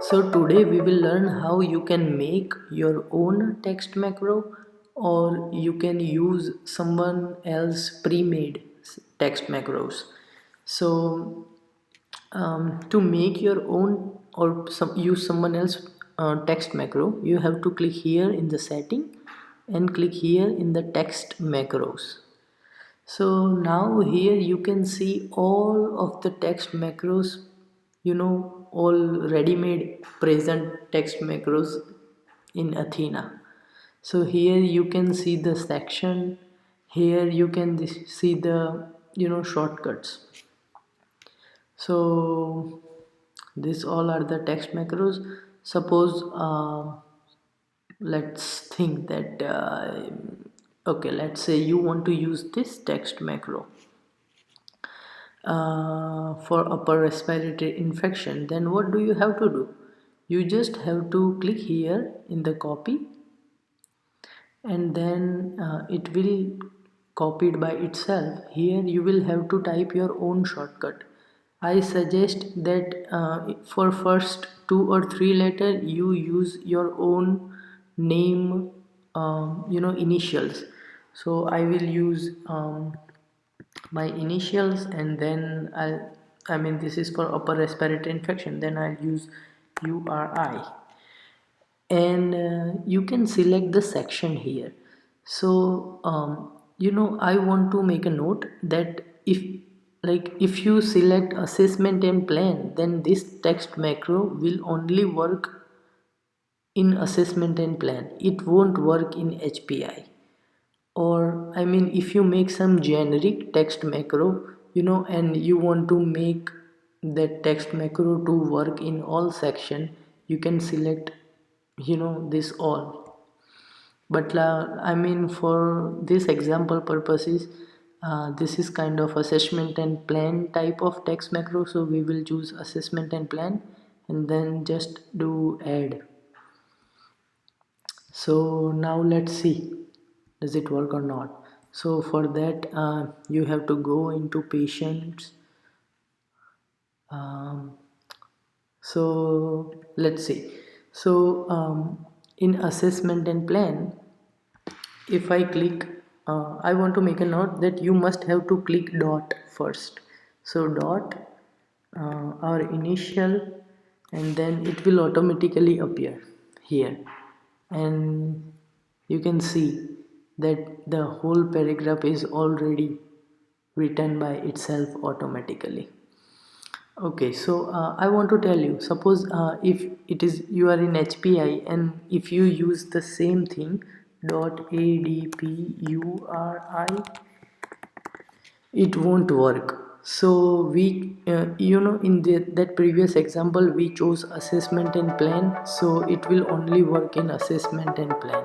So today we will learn how you can make your own text macro, or you can use someone else pre-made text macros. So to make your own or use someone else text macro, you have to click here in the setting and click here in the text macros. So now here you can see all of the text macros, all ready-made present text macros in Athena. So here you can see the section, here you can see the shortcuts. So these all are the text macros. Suppose let's think that okay, let's say you want to use this text macro for upper respiratory infection. Then what do you have to do? You just have to click here in the copy, and then it will copy it by itself. Here you will have to type your own shortcut. I suggest that for first 2 or 3 letter you use your own name, initials. So I will use my initials, and then I mean this is for upper respiratory infection, then I'll use URI, and you can select the section here. So I want to make a note that if you select assessment and plan, then this text macro will only work in assessment and plan, it won't work in HPI. Or I mean, if you make some generic text macro, and you want to make that text macro to work in all section, you can select this all. But I mean, for this example purposes, this is kind of assessment and plan type of text macro, so we will choose assessment and plan and then just do add. So now let's see, does it work or not. So for that you have to go into patients. um, so let's see. So in assessment and plan, if I click, I want to make a note that you must have to click dot first. So dot our initial, and then it will automatically appear here, and you can see that the whole paragraph is already written by itself automatically. Okay, so I want to tell you, suppose if it is you are in HPI, and if you use the same thing dot ADPURI, it won't work. So we in that previous example we chose assessment and plan, so it will only work in assessment and plan.